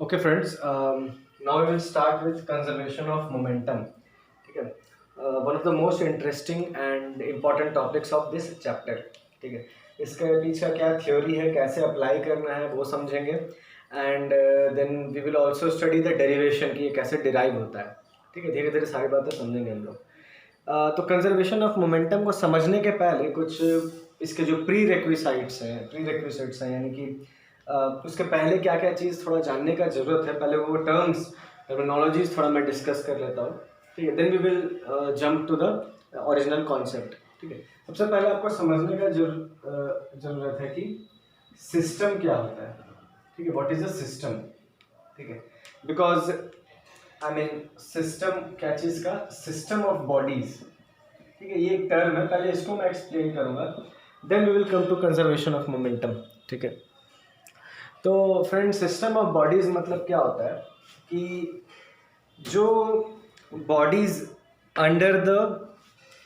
Okay, friends. Now we will start with conservation of momentum. ठीक है. One of the most interesting and important topics of this chapter. ठीक है. इसके पीछे क्या थ्योरी है, कैसे अप्लाई करना है, वो समझेंगे. And then we will also study the derivation कि ये कैसे डिराइव होता है. ठीक है. धीरे धीरे सारी बातें समझेंगे हम लोग. तो कंजर्वेशन ऑफ मोमेंटम को समझने के पहले कुछ इसके जो प्री रिक्विसाइट्स हैं यानी कि उसके पहले क्या क्या चीज़ थोड़ा जानने का ज़रूरत है. पहले वो टर्म्स टर्मिनोलॉजीज थोड़ा मैं डिस्कस कर लेता हूँ. ठीक है. Then we will jump to the original concept. ठीक है. सबसे पहले आपको समझने का ज़रूरत है कि सिस्टम क्या होता है. ठीक है. What is a system. ठीक है. बिकॉज सिस्टम क्या चीज़ का, सिस्टम ऑफ बॉडीज. ठीक है. ये एक टर्म है, पहले इसको मैं एक्सप्लेन करूंगा. Then we will come to conservation of momentum. ठीक है. तो फ्रेंड, सिस्टम ऑफ बॉडीज मतलब क्या होता है कि जो बॉडीज अंडर द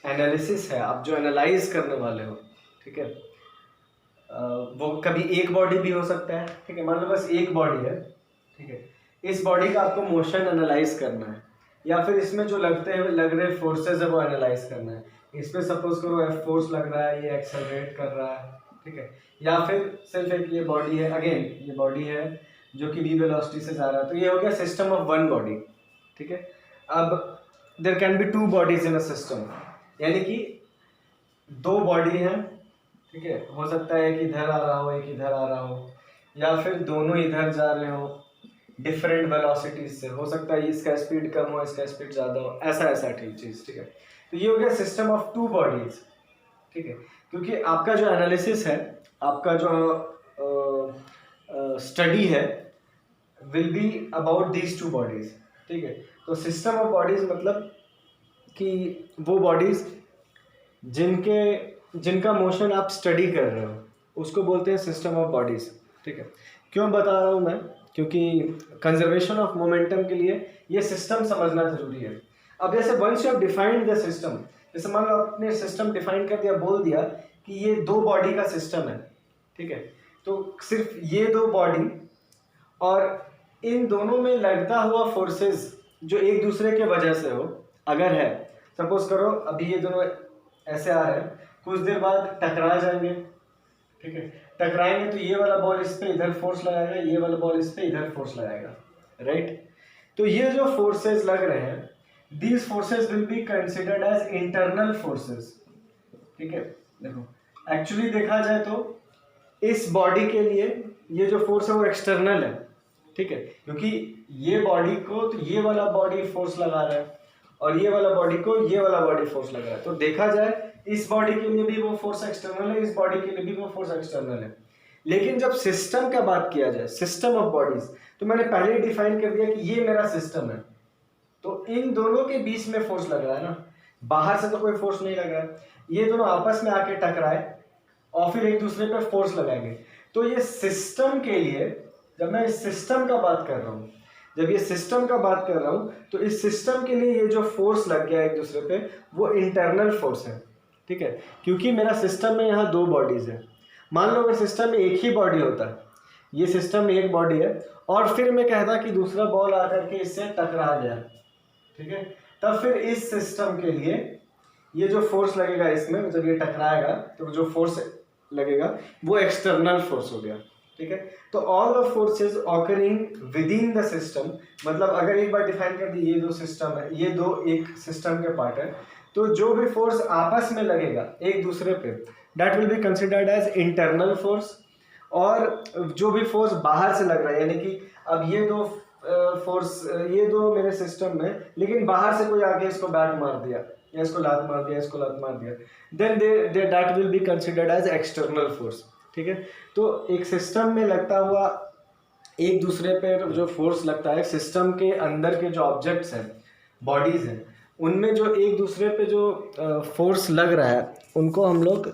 एनालिसिस है, आप जो एनालाइज करने वाले हो. ठीक है. वो कभी एक बॉडी भी हो सकता है. ठीक है. मान लो बस एक बॉडी है. ठीक है. इस बॉडी का आपको मोशन एनालाइज करना है, या फिर इसमें जो लग रहे फोर्सेस है वो एनालाइज करना है. इस पे सपोज करो एफ फोर्स लग रहा है, ये एक्सेलरेट कर रहा है. ठीक है. या फिर सिर्फ एक ये बॉडी है, अगेन ये बॉडी है जो कि v वेलोसिटी से जा रहा है. तो ये हो गया सिस्टम ऑफ वन बॉडी. ठीक है. अब there can be two bodies in a system, यानी कि दो बॉडी हैं. ठीक है. हो सकता है एक इधर आ रहा हो, एक इधर आ रहा हो, या फिर दोनों इधर जा रहे हो डिफरेंट वेलोसिटीज से. हो सकता है इसका स्पीड कम हो, इसका स्पीड ज़्यादा हो, ऐसा ऐसा चीज़. ठीक है. तो ये हो गया सिस्टम ऑफ टू बॉडीज. ठीक है. क्योंकि आपका जो एनालिसिस है, आपका जो स्टडी है will be about these two bodies. ठीक है. तो सिस्टम ऑफ बॉडीज मतलब कि वो बॉडीज जिनका मोशन आप स्टडी कर रहे हो उसको बोलते हैं सिस्टम ऑफ बॉडीज. ठीक है. क्यों बता रहा हूँ मैं, क्योंकि कंजर्वेशन ऑफ मोमेंटम के लिए ये सिस्टम समझना जरूरी है. अब जैसे once you have defined the system, जैसे मान लो आपने सिस्टम डिफाइन कर दिया, बोल दिया कि ये दो बॉडी का सिस्टम है. ठीक है. तो सिर्फ ये दो बॉडी और इन दोनों में लगता हुआ फोर्सेस जो एक दूसरे के वजह से हो, अगर है, सपोज करो अभी ये दोनों ऐसे आ रहे हैं, कुछ देर बाद टकरा जाएंगे. ठीक है. टकराएंगे तो ये वाला बॉल इस पे इधर फोर्स लगाएगा, ये वाला बॉल इस पे इधर फोर्स लगाएगा. राइट. तो ये जो फोर्सेस लग रहे हैं, these forces will be considered as internal forces. ठीक है. देखो, एक्चुअली देखा जाए तो इस बॉडी के लिए ये जो फोर्स है वो एक्सटर्नल है. ठीक है. क्योंकि ये बॉडी को तो ये वाला बॉडी फोर्स लगा रहा है और ये वाला बॉडी को ये वाला बॉडी फोर्स लगा रहा है. तो देखा जाए इस बॉडी के लिए भी वो फोर्स एक्सटर्नल है, इस बॉडी के लिए भी वो फोर्स एक्सटर्नल है. लेकिन जब सिस्टम का बात किया जाए, सिस्टम ऑफ बॉडीज, तो मैंने पहले ही डिफाइन कर दिया कि ये मेरा सिस्टम है. तो इन दोनों के बीच में फोर्स लग रहा है ना, बाहर से तो कोई फोर्स नहीं लग रहा है. ये दोनों आपस में आके टकराए और फिर एक दूसरे पे फोर्स लगाएंगे. तो ये सिस्टम के लिए, जब मैं इस सिस्टम का बात कर रहा हूँ, जब ये सिस्टम का बात कर रहा हूँ, तो इस सिस्टम के लिए ये जो फोर्स लग गया एक दूसरे पे वो इंटरनल फोर्स है. ठीक है. क्योंकि मेरा सिस्टम में यहाँ दो बॉडीज है. मान लो अगर सिस्टम में एक ही बॉडी होता, ये सिस्टम में एक बॉडी है और फिर मैं कहता कि दूसरा बॉल आकर के इससे टकरा गया. ठीक है. तब फिर इस सिस्टम के लिए ये जो फोर्स लगेगा इसमें, जब ये टकराएगा तो जो फोर्स लगेगा वो एक्सटर्नल फोर्स हो गया. ठीक है. तो all the forces occurring with in the system, मतलब अगर एक बार डिफाइन कर दी ये दो सिस्टम है, ये दो एक सिस्टम के पार्ट है, तो जो भी फोर्स आपस में लगेगा एक दूसरे पे, that will be considered as internal force. और जो भी फोर्स बाहर से लग रहा है, यानी कि अब ये दो फोर्स, ये दो मेरे सिस्टम में, लेकिन बाहर से कोई आके इसको बैट मार दिया या इसको लात मार दिया, इसको लात मार दिया, then that will be considered as external force. ठीक है. तो एक सिस्टम में लगता हुआ एक दूसरे पे जो फोर्स लगता है, सिस्टम के अंदर के जो ऑब्जेक्ट्स हैं, बॉडीज हैं, उनमें जो एक दूसरे पे जो फोर्स लग रहा है उनको हम लोग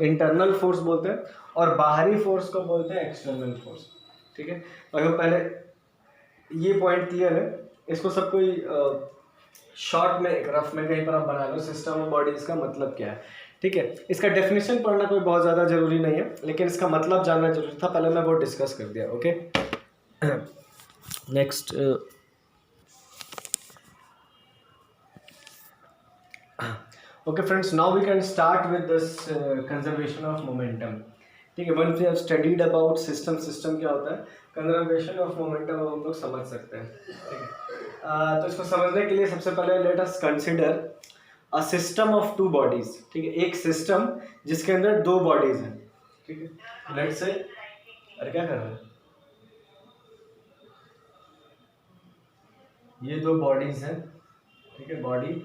इंटरनल फोर्स बोलते हैं और बाहरी फोर्स को बोलते हैं एक्सटर्नल फोर्स. ठीक है. अगर पहले ये पॉइंट क्लियर है, इसको सब कोई शॉर्ट में, एक रफ में कहीं पर आप बना लो, सिस्टम ऑफ बॉडीज का मतलब क्या है. ठीक है, इसका डेफिनेशन पढ़ना कोई बहुत ज़्यादा ज़रूरी नहीं है, लेकिन इसका मतलब जानना जरूरी था, पहले मैं वो डिस्कस कर दिया। Okay, next okay friends, now we can start with this conservation of momentum. ठीक है, once we have studied about system क्या होता है, कंजर्वेशन ऑफ मोमेंटम हम लोग समझ सकते हैं। ठीक है, तो इसको समझने के लिए सबसे पहले let us consider a system of two bodies. ठीक है, एक सिस्टम जिसके अंदर दो बॉडीज हैं। ठीक है, लेट से, अरे क्या कर रहे हैं, ये दो बॉडीज हैं। ठीक है, बॉडी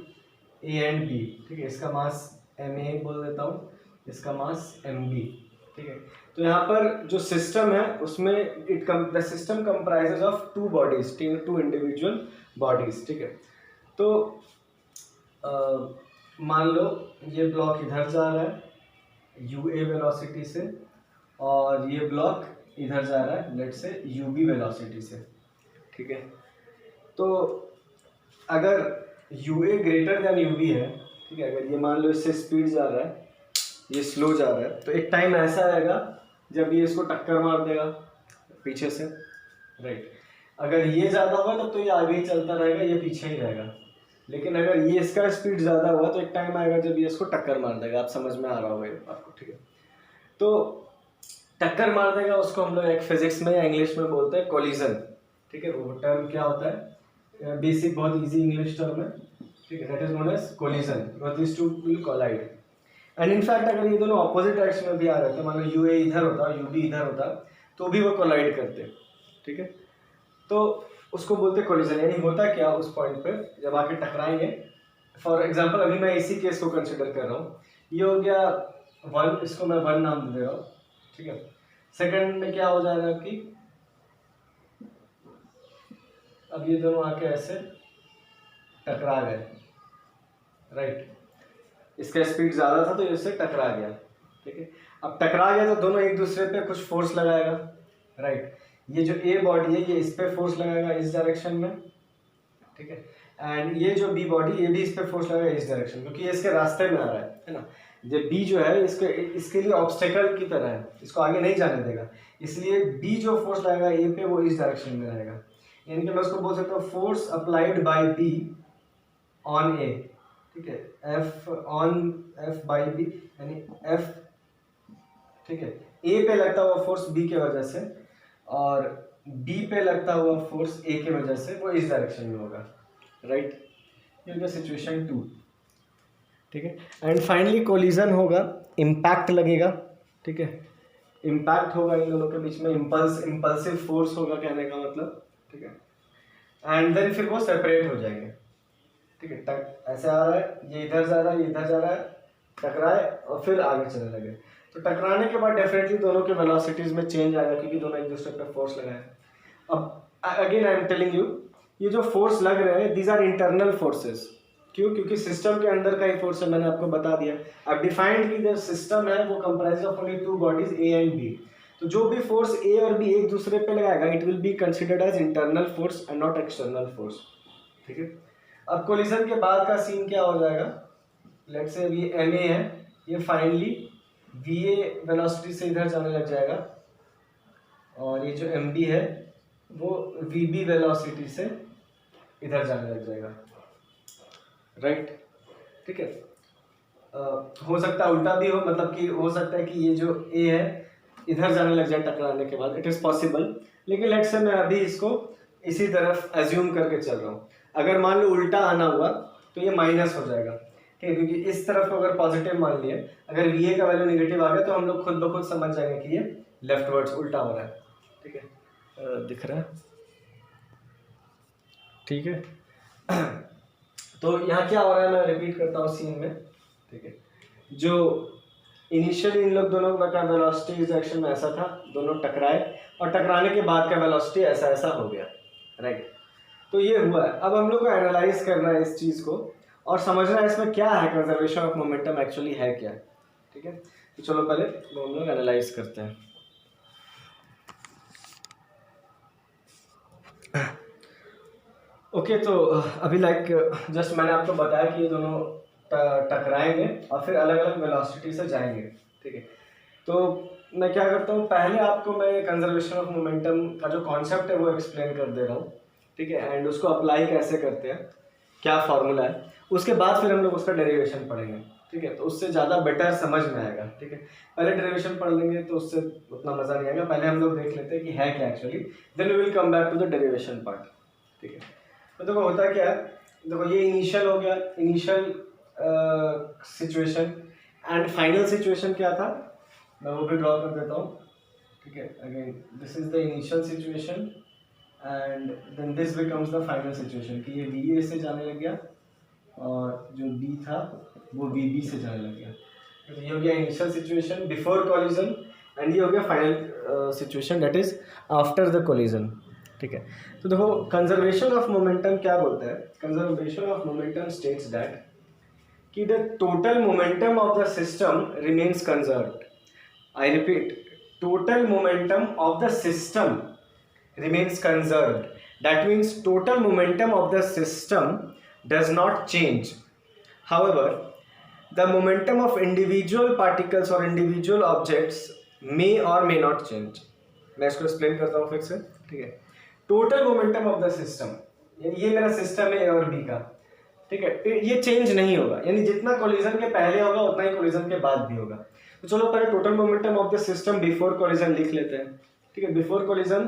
ए एंड बी। ठीक है, इसका मास एम ए बोल देता हूँ, इसका मास एम बी। ठीक है, तो यहाँ पर जो सिस्टम है उसमें the system comprises of two bodies, two individual bodies. ठीक है, तो मान लो ये ब्लॉक इधर जा रहा है यू ए वेलोसिटी से, और ये ब्लॉक इधर जा रहा है लेट से यू बी वेलोसिटी से। ठीक है, तो अगर U A greater than U B है, ठीक है, अगर ये मान लो इससे स्पीड जा रहा है, ये स्लो जा रहा है, तो एक टाइम ऐसा आएगा जब ये इसको टक्कर मार देगा पीछे से, राइट। अगर ये ज़्यादा होगा तब तो ये आगे ही चलता रहेगा, ये पीछे ही रहेगा। लेकिन अगर ये इसका स्पीड ज़्यादा हुआ तो एक टाइम आएगा जब ये इसको टक्कर मार देगा। आप समझ में आ रहा होगा आपको, ठीक है। तो टक्कर मार देगा, उसको हम लोग एक फिजिक्स में या इंग्लिश में बोलते हैं कोलिजन। ठीक है, वो टर्म क्या होता है, बेसिक बहुत इजी इंग्लिश टर्म है। ठीक है, that is known as collision, because this two will collide. And in fact अगर ये दोनों ऑपोजिट डायरेक्शन में भी आ रहे थे, मान लो यू ए इधर होता यू बी इधर होता, तो भी वो कोलाइड करते। ठीक है, तो उसको बोलते कोलिजन। यानी होता क्या उस पॉइंट पे जब आके टकराएंगे। फॉर एग्जांपल अभी मैं इसी केस को कंसिडर कर रहा हूँ, ये हो गया 1, इसको मैं 1 नाम दे रहा हूँ। ठीक है, सेकंड में क्या हो जाएगा कि अब ये दोनों आके ऐसे टकरा गए, राइट। इसका स्पीड ज़्यादा था तो इससे टकरा गया। ठीक है, अब टकरा गया तो दोनों एक दूसरे पे कुछ फोर्स लगाएगा, राइट। ये जो ए बॉडी है ये इस पे फोर्स लगाएगा इस डायरेक्शन में। ठीक है, एंड ये जो बी बॉडी ये भी इस पे फोर्स लगाएगा इस डायरेक्शन, क्योंकि ये इसके रास्ते में आ रहा है ना। ये बी जो है इसके लिए ऑब्स्टेकल की तरह है, इसको आगे नहीं जाने देगा, इसलिए बी जो फोर्स लगाएगा ए पे वो इस डायरेक्शन में रहेगा। यानी कि मैं उसको बोल सकता हूँ force applied by B on A. ठीक है, F on F by B, यानी एफ, ठीक है, ए पे लगता हुआ फोर्स बी के वजह से और बी पे लगता हुआ फोर्स ए के वजह से वो इस डायरेक्शन में होगा, राइट। ये होगा सिचुएशन 2। ठीक है, एंड फाइनली कोलिजन होगा, इम्पैक्ट लगेगा। ठीक है, इम्पैक्ट होगा इन दोनों के बीच में, इम्पल्सिव फोर्स होगा कहने का मतलब। ठीक है, एंड देन फिर वो सेपरेट हो जाएंगे। ठीक है, ऐसे आ रहा है, ये इधर जा रहा है, ये इधर जा रहा है, टकराए और फिर आगे चलने लगे। तो टकराने के बाद डेफिनेटली दोनों के वेलोसिटीज में चेंज आएगा, क्योंकि दोनों एक दूसरे पे फोर्स लगाए। अब again I am telling you, ये जो फोर्स लग रहे हैं दीज आर इंटरनल फोर्सेस। क्यों? क्योंकि सिस्टम के अंदर का ही फोर्स है, मैंने आपको बता दिया। अब डिफाइंड की जो सिस्टम है वो comprise of only 2 bodies A and B. तो जो भी फोर्स ए और बी एक दूसरे पे लगाएगा it will be considered as internal force and not external force. ठीक है, अब कोलिजन के बाद का सीन क्या हो जाएगा, लेट्स से ये एम ए है, ये फाइनली वी ए वेलोसिटी से इधर जाने लग जाएगा, और ये जो एम बी है वो वी बी वेलोसिटी से इधर जाने लग जाएगा, राइट। ठीक है, हो सकता है उल्टा भी हो, मतलब कि हो सकता है कि ये जो ए है इधर जाने लग जाए टकराने के बाद, इट इज़ पॉसिबल। लेकिन लेट्स से मैं अभी इसको इसी तरफ एज्यूम करके चल रहा हूँ। अगर मान लो उल्टा आना हुआ तो ये माइनस हो जाएगा, ठीक है, क्योंकि इस तरफ को अगर पॉजिटिव मान लिए, अगर वी ए का वैल्यू नेगेटिव आ गया तो हम लोग खुद ब खुद समझ जाएंगे कि ये लेफ्टवर्ड्स उल्टा हो रहा है। ठीक है, दिख रहा है, ठीक है। तो यहाँ क्या हो रहा है, मैं रिपीट करता हूँ सीन में। ठीक है, जो इनिशियली इन लोग दोनों का वेलोसिटी इस डायरेक्शन में ऐसा था, दोनों टकराए और टकराने के बाद का वेलोसिटी ऐसा ऐसा हो गया, राइट। तो ये हुआ है। अब हम लोग को एनालाइज करना है इस चीज़ को और समझना है इसमें क्या है, कंजर्वेशन ऑफ मोमेंटम एक्चुअली है क्या। ठीक है, तो चलो पहले वो हम लोग एनालाइज करते हैं। ओके, तो अभी लाइक जस्ट मैंने आपको बताया कि ये दोनों टकराएंगे और फिर अलग अलग वेलोसिटी से जाएंगे, ठीक है। तो मैं क्या करता हूँ, पहले आपको मैं कंजर्वेशन ऑफ मोमेंटम का जो कॉन्सेप्ट है वो एक्सप्लेन कर दे रहा हूँ, ठीक है, एंड उसको अप्लाई कैसे करते हैं, क्या फार्मूला है, उसके बाद फिर हम लोग उसका डेरिवेशन पढ़ेंगे, ठीक है। तो उससे ज़्यादा बेटर समझ में आएगा, ठीक है। पहले डेरिवेशन पढ़ लेंगे तो उससे उतना मज़ा नहीं आएगा, पहले हम लोग देख लेते हैं कि है क्या actually, then we will come back to the derivation part, ठीक है। तो देखो होता क्या है, देखो ये इनिशियल हो गया, initial situation, and final situation क्या था, मैं वो भी ड्रॉ कर देता हूँ, ठीक है। Again this is the initial situation and then this becomes the final situation, कि ये वी ए से जाने लग गया और जो बी था वो वी बी से जाने लग गया। तो ये हो गया initial situation before collision, and ये हो गया final situation that is after the collision, ठीक है। तो देखो कंजर्वेशन ऑफ मोमेंटम क्या बोलता है, conservation of momentum states that कि the total momentum of the system remains conserved. I repeat, total momentum of the system remains conserved. That means total momentum of the system does not change. However, the momentum of individual particles or individual objects may or may not change. मैं इसको explain करता हूँ फिर से, ठीक है। Total momentum of the system, ये मेरा सिस्टम है ए और बी का, ठीक है, ये चेंज नहीं होगा, यानी जितना कोलिजन के पहले होगा उतना ही कोलिजन के बाद भी होगा। तो चलो पहले total momentum of the system before collision लिख लेते हैं, ठीक है। बिफोर कोलिजन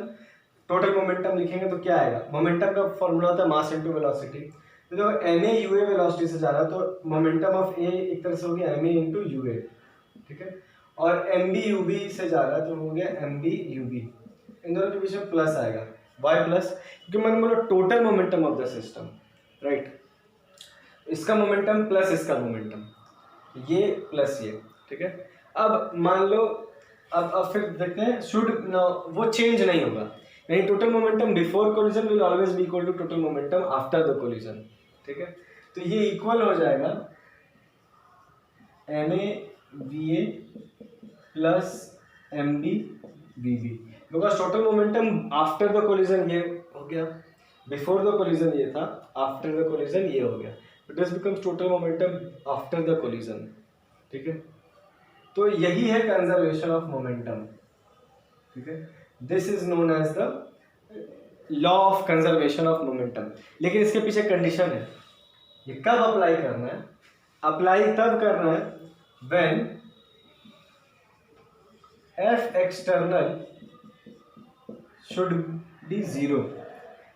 टोटल मोमेंटम लिखेंगे तो क्या आएगा, मोमेंटम का फॉर्मूला होता है मास इनटू वेलोसिटी। तो देखो m a u a velocity से जा रहा है तो मोमेंटम ऑफ ए एक तरह से हो गया M A into U A, ठीक है, और एम बी यू बी से जा रहा है तो हो गया एम बी यू बी, इन दोनों के बीच में प्लस आएगा वाई प्लस, क्योंकि मैंने बोला total momentum of the system, right. इसका मोमेंटम प्लस इसका मोमेंटम, ये प्लस ये, ठीक है। अब मान लो अब फिर देखते हैं, शुड वो चेंज नहीं होगा, यानी total momentum before collision will always be equal to total momentum after the collision, ठीक है। तो ये इक्वल हो जाएगा m a v a plus m b v b, because total momentum after the collision ये हो गया, बिफोर द कोलिजन ये था, आफ्टर द कोलिजन ये हो गया, this becomes total momentum after the collision, ठीक है। तो यही है कंजर्वेशन ऑफ मोमेंटम, ठीक है। This is known as the law of conservation of momentum. लेकिन इसके पीछे कंडीशन है, ये कब अप्लाई करना है, अप्लाई तब करना है when F external should be zero,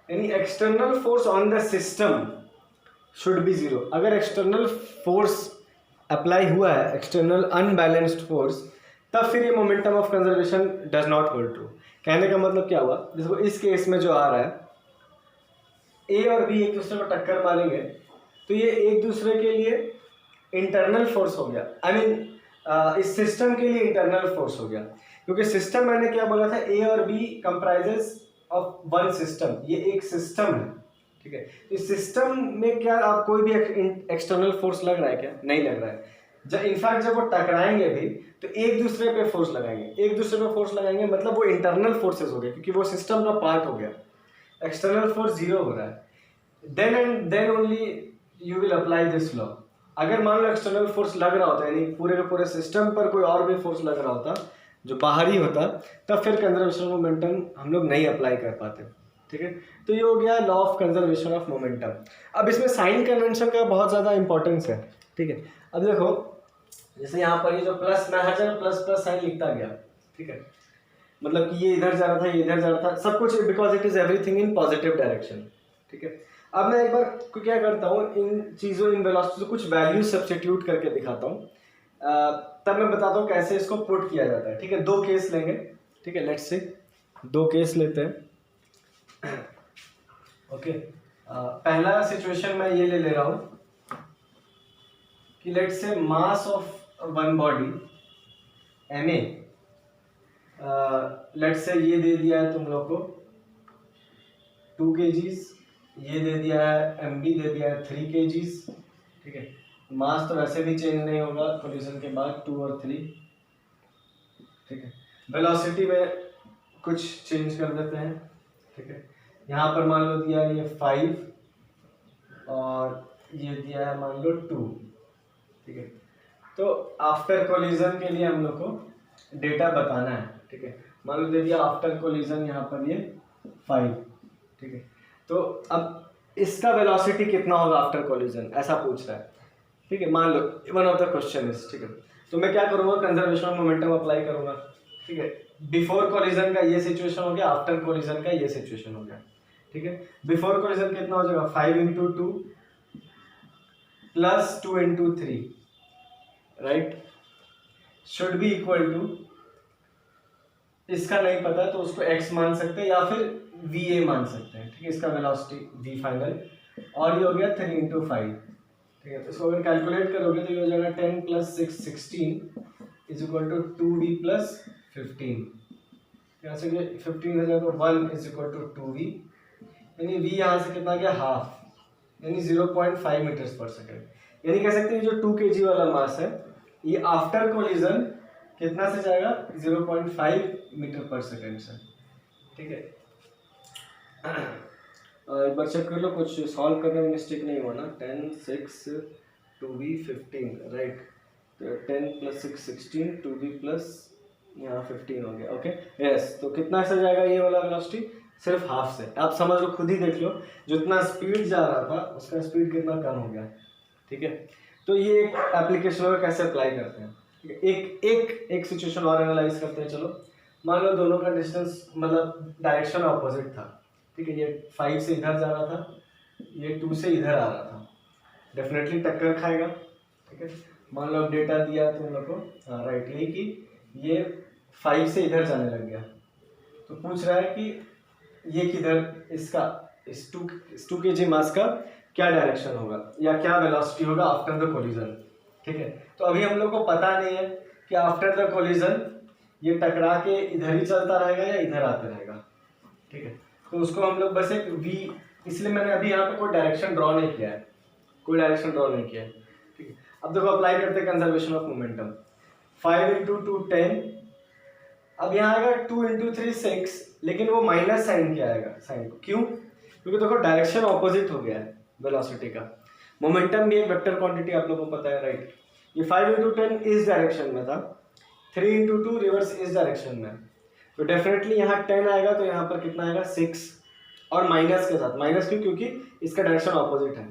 यानी external force on the system should be zero. अगर एक्सटर्नल फोर्स अप्लाई हुआ है, एक्सटर्नल अनबैलेंस्ड फोर्स, तब फिर ये momentum of conservation does not hold true. कहने का मतलब क्या हुआ, देखो इस केस में जो आ रहा है, ए और बी एक दूसरे को टक्कर मारेंगे तो ये एक दूसरे के लिए इंटरनल फोर्स हो गया, आई मीन इस सिस्टम के लिए इंटरनल फोर्स हो गया, क्योंकि सिस्टम मैंने क्या बोला था, ए और b comprises of one system, ये एक सिस्टम है, ठीक है। इस सिस्टम में क्या आप कोई भी एक्सटर्नल फोर्स लग रहा है क्या, नहीं लग रहा है। जब इनफैक्ट जब वो टकराएंगे भी तो एक दूसरे पे फोर्स लगाएंगे, एक दूसरे पे फोर्स लगाएंगे, मतलब वो इंटरनल फोर्सेस हो गए, क्योंकि वो सिस्टम का पार्ट हो गया, एक्सटर्नल फोर्स जीरो हो रहा है। Then and then only you will apply this law. अगर मान लो एक्सटर्नल फोर्स लग रहा होता है, यानी पूरे के पूरे सिस्टम पर कोई और भी फोर्स लग रहा होता जो बाहरी होता, तब फिर कंजर्वेशन ऑफ मोमेंटम हम लोग नहीं अप्लाई कर पाते, ठीक है। तो ये हो गया law of conservation of momentum. अब इसमें साइन कन्वेंशन का बहुत ज़्यादा इंपॉर्टेंस है, ठीक है। अब देखो जैसे यहाँ पर ये जो प्लस, मैं हर जगह प्लस प्लस साइन लिखता गया, ठीक है, मतलब कि ये इधर जा रहा था, ये इधर जा रहा था, सब कुछ because it is everything in positive direction, ठीक है। अब मैं एक बार क्या करता हूँ, इन चीज़ों, इन वेलोसिटी से कुछ वैल्यू सब्स्टिट्यूट करके दिखाता हूँ, तब मैं बताता हूँ कैसे इसको पुट किया जाता है, ठीक है। दो केस लेंगे, ठीक है, लेट्स से दो केस लेते हैं, ओके। पहला सिचुएशन मैं ये ले रहा हूँ कि let's say mass of one body m a, let's say ये दे दिया है तुम लोग को 2 kgs, ये दे दिया है एम बी दे दिया है 3 kgs, ठीक है। मास तो वैसे भी चेंज नहीं होगा कोलिजन के बाद, 2 और 3, ठीक है। वेलोसिटी में कुछ चेंज कर देते हैं, ठीक है। यहाँ पर मान लो दिया ये 5 और ये दिया है मान लो 2, ठीक है। तो आफ्टर कोलिजन के लिए हम लोग को डेटा बताना है, ठीक है। मान लो दे दिया आफ्टर कोलिजन यहाँ पर ये 5, ठीक है। तो अब इसका वेलोसिटी कितना होगा आफ्टर कोलिजन, ऐसा पूछ रहा है, ठीक है। मान लो one of the question is, ठीक है। तो मैं क्या करूँगा, कंजर्वेशन ऑफ मोमेंटम अप्लाई करूँगा, ठीक है। बिफोर कोलिजन का ये सिचुएशन हो गया, आफ्टर कोलिजन का ये सिचुएशन हो गया, ठीक है। बिफोर कोलिजन कितना हो जाएगा, 5 × 2 + 2 × 3, right, should be equal to, इसका नहीं पता तो उसको x मान सकते हैं या फिर va मान सकते हैं, ठीक है। इसका वेलोसिटी v फाइनल, और ये हो गया 3 × 5, ठीक है। तो इसको अगर कैलकुलेट करोगे तो ये हो जाएगा 10 + 6 16 = 2v + 15, यहाँ से 15 हो जाएगा 1 = 2v, यानी v यहाँ से कितना गया, हाफ, यानी 0.5 मीटर/सेकंड। यानी कह सकते हैं जो 2 kg वाला मास है ये आफ्टर कोलिजन कितना से जाएगा, 0.5 मीटर/सेकंड से, ठीक है। एक बार चेक कर लो, कुछ सॉल्व करने में मिस्टेक नहीं हुआ ना। 10 6 2v 15, राइट, तो 10 + 6 16 2v प्लस यहाँ 15 हो गया, ओके, यस। तो कितना से जाएगा ये वाला वेलोसिटी, सिर्फ हाफ से। आप समझ लो, खुद ही देख लो, जितना स्पीड जा रहा था उसका स्पीड कितना कम हो गया, ठीक है। तो ये एक एप्लीकेशन में कैसे अप्लाई करते हैं, ठीक है। एक सिचुएशन और एनालाइज करते हैं। चलो मान लो दोनों का डिस्टेंस मतलब डायरेक्शन ऑपोजिट था, ठीक है। ये 5 से इधर जा रहा था, ये 2 से इधर आ रहा था, डेफिनेटली टक्कर खाएगा, ठीक है। मान लो डेटा दिया तुम लोग को, हाँ राइट, यही कि ये 5 से इधर जाने लग गया, तो पूछ रहा है कि ये किधर, इसका इस 2 kg मास का क्या डायरेक्शन होगा या क्या वेलोसिटी होगा आफ्टर द कोलिजन, ठीक है। तो अभी हम लोग को पता नहीं है कि आफ्टर द कोलिजन ये टकरा के इधर ही चलता रहेगा या इधर आते रहेगा, ठीक है। तो उसको हम लोग बस एक v, इसलिए मैंने अभी यहाँ पे कोई डायरेक्शन ड्रॉ नहीं किया है, ठीक है। अब देखो अप्लाई करते हैं कंजर्वेशन ऑफ मोमेंटम। 5 × 2 10, अब यहाँ आएगा 2 × 3 6, लेकिन वो माइनस साइन क्या आएगा, साइन क्यों, क्योंकि देखो डायरेक्शन ऑपोजिट हो गया है वेलोसिटी का। मोमेंटम भी एक वेक्टर क्वांटिटी आप लोगों को पता है, राइट। ये 5 × 10 इस डायरेक्शन में था, 3 × 2 रिवर्स इस डायरेक्शन में, तो डेफिनेटली यहाँ 10 आएगा, तो यहाँ पर कितना आएगा 6, और माइनस के साथ, माइनस क्यों, क्योंकि इसका डायरेक्शन ऑपोजिट है।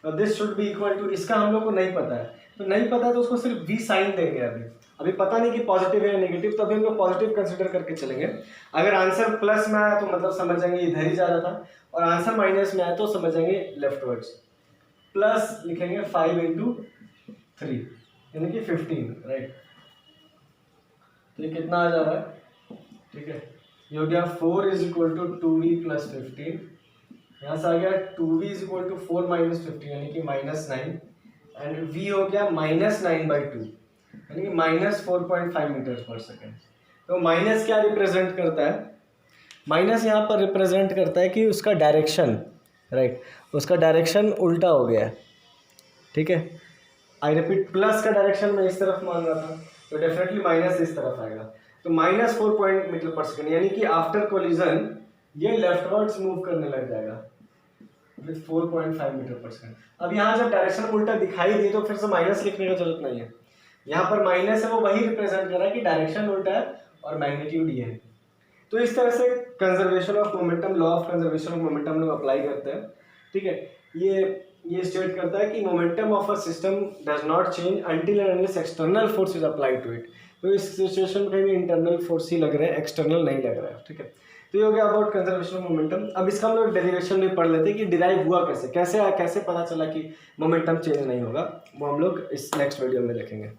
तो this should be equal to, इसका हम लोग को नहीं पता है, तो नहीं पता है तो उसको सिर्फ v साइन देंगे। अभी पता नहीं कि पॉजिटिव है या नेगेटिव, तो अभी हम लोग पॉजिटिव कंसिडर करके चलेंगे। अगर आंसर प्लस में आया तो मतलब समझ जाएंगे इधर ही जा रहा था, और आंसर माइनस में आया तो समझ जाएंगे लेफ्टवर्ड्स। प्लस लिखेंगे 5 × 3 यानी कि 15, राइट। तो ये कितना आ जा रहा है, ठीक है। ये हो गया 4 = 2v + 15, यहाँ से आ गया 2v = 4 - 15 यानी कि -9, एंड v हो गया -9/2 यानी कि -4.5 मीटर/सेकंड। तो माइनस क्या रिप्रेजेंट करता है, माइनस यहाँ पर रिप्रेजेंट करता है कि उसका डायरेक्शन, राइट, उसका डायरेक्शन उल्टा हो गया है, ठीक है। आई रिपीट, प्लस का डायरेक्शन मैं इस तरफ मान रहा था, तो डेफिनेटली माइनस इस तरफ आएगा, तो -4 मीटर/सेकंड यानी कि आफ्टर कोलिजन ये लेफ्टवर्ड्स मूव करने लग जाएगा विद 4.5 मीटर/सेकंड। अब यहाँ जब डायरेक्शन उल्टा दिखाई दी तो फिर से माइनस लिखने की जरूरत नहीं है, यहाँ पर माइनस है वो वही रिप्रेजेंट कर रहा है कि डायरेक्शन उल्टा है और मैग्नीट्यूड ये है। तो इस तरह से conservation of momentum, law of conservation of momentum लोग अप्लाई करते हैं, ठीक है। ये स्टेट करता है कि momentum of a system does not change until and unless external force is applied to it. तो इस सिचुएशन में कहीं भी इंटरनल फोर्स ही लग रहा है, एक्सटर्नल नहीं लग रहा है, ठीक है। तो ये हो गया अबाउट कंजर्वेशन ऑफ मोमेंटम। अब इसका हम लोग डेरिवेशन भी पढ़ लेते हैं कि डिराइव हुआ कैसे पता चला कि मोमेंटम चेंज नहीं होगा, वो हम लोग इस नेक्स्ट वीडियो में देखेंगे।